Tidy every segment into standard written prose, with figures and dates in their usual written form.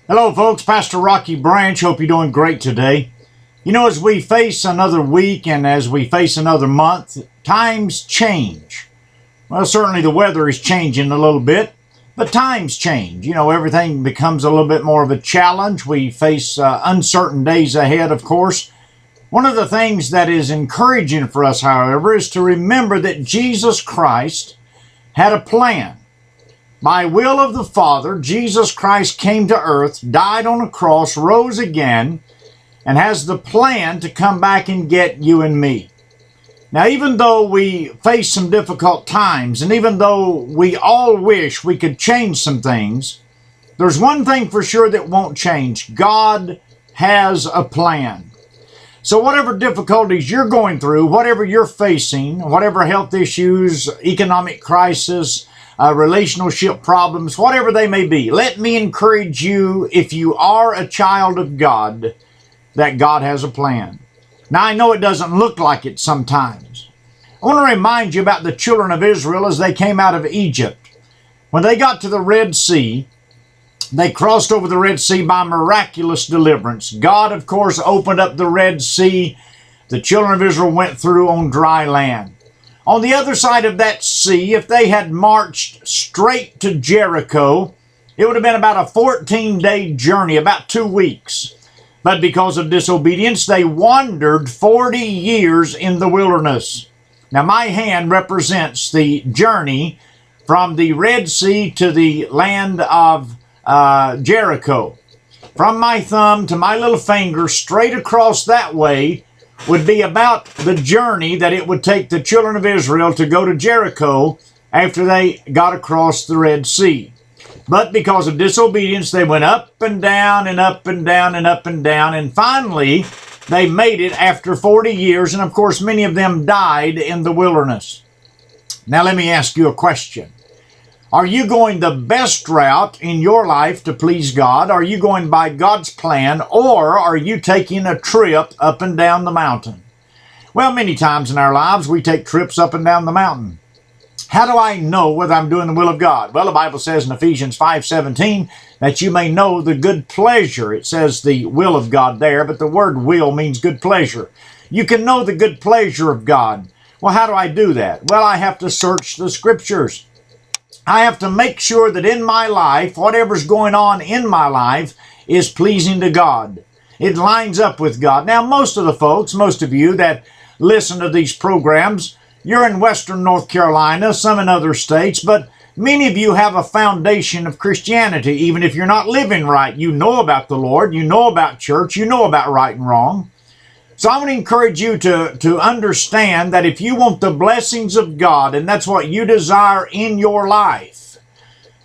Hello, folks. Pastor Rocky Branch. Hope you're doing great today. You know, as we face another week and as we face another month, times change. Well, certainly the weather is changing a little bit, but times change. You know, everything becomes a little bit more of a challenge. We face uncertain days ahead, of course. One of the things that is encouraging for us, however, is to remember that Jesus Christ had a plan. By will of the Father, Jesus Christ came to earth, died on a cross, rose again, and has the plan to come back and get you and me. Now, even though we face some difficult times, and even though we all wish we could change some things, there's one thing for sure that won't change. God has a plan. So whatever difficulties you're going through, whatever you're facing, whatever health issues, economic crisis, relationship problems, whatever they may be, let me encourage you, if you are a child of God, that God has a plan. Now, I know it doesn't look like it sometimes. I want to remind you about the children of Israel as they came out of Egypt. When they got to the Red Sea, they crossed over the Red Sea by miraculous deliverance. God, of course, opened up the Red Sea. The children of Israel went through on dry land. On the other side of that sea, if they had marched straight to Jericho, it would have been about a 14-day journey, about 2 weeks. But because of disobedience, they wandered 40 years in the wilderness. Now, my hand represents the journey from the Red Sea to the land of Jericho. From my thumb to my little finger, straight across that way, would be about the journey that it would take the children of Israel to go to Jericho after they got across the Red Sea. But because of disobedience, they went up and down and up and down and up and down, and finally they made it after 40 years, and of course many of them died in the wilderness. Now let me ask you a question. Are you going the best route in your life to please God? Are you going by God's plan, or are you taking a trip up and down the mountain? Well, many times in our lives we take trips up and down the mountain. How do I know whether I'm doing the will of God? Well, the Bible says in Ephesians 5:17 that you may know the good pleasure. It says the will of God there, but the word will means good pleasure. You can know the good pleasure of God. Well, how do I do that? Well, I have to search the Scriptures. I have to make sure that in my life, whatever's going on in my life is pleasing to God. It lines up with God. Now, most of the folks, most of you that listen to these programs, you're in Western North Carolina, some in other states, but many of you have a foundation of Christianity. Even if you're not living right, you know about the Lord, you know about church, you know about right and wrong. So I want to encourage you to understand that if you want the blessings of God, and that's what you desire in your life,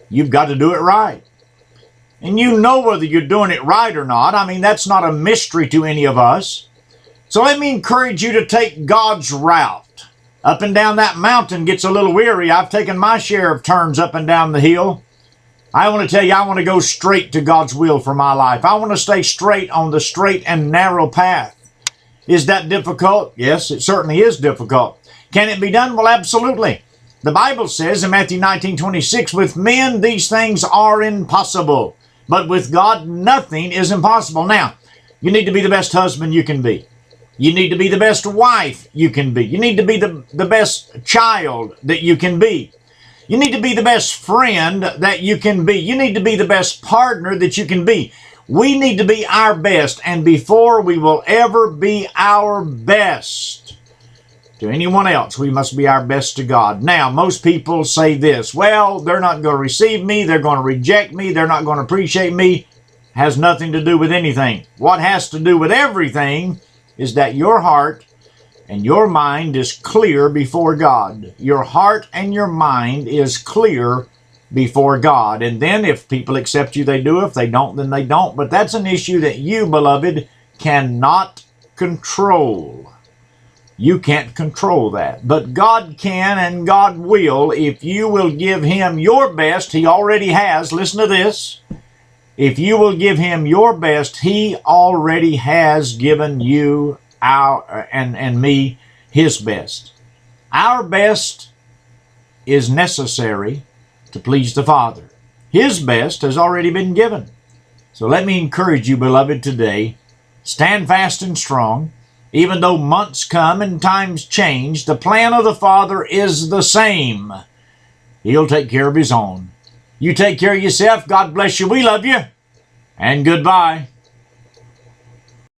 you've got to do it right. And you know whether you're doing it right or not. I mean, that's not a mystery to any of us. So let me encourage you to take God's route. Up and down that mountain gets a little weary. I've taken my share of turns up and down the hill. I want to tell you, I want to go straight to God's will for my life. I want to stay straight on the straight and narrow path. Is that difficult? Yes, it certainly is difficult. Can it be done? Well, absolutely. The Bible says in Matthew 19:26, with men these things are impossible, but with God nothing is impossible. Now, you need to be the best husband you can be. You need to be the best wife you can be. You need to be the best child that you can be. You need to be the best friend that you can be. You need to be the best partner that you can be. We need to be our best, and before we will ever be our best to anyone else, we must be our best to God. Now, most people say this, well, they're not going to receive me, they're going to reject me, they're not going to appreciate me. Has nothing to do with anything. What has to do with everything is that your heart and your mind is clear before God. Your heart and your mind is clear before God. And then if people accept you, they do. If they don't, then they don't. But that's an issue that you, beloved, cannot control. You can't control that. But God can and God will if you will give Him your best. He already has. Listen to this. If you will give Him your best, He already has given you and me His best. Our best is necessary to please the Father. His best has already been given. So let me encourage you, beloved, today. Stand fast and strong. Even though months come and times change, the plan of the Father is the same. He'll take care of His own. You take care of yourself. God bless you. We love you. And goodbye.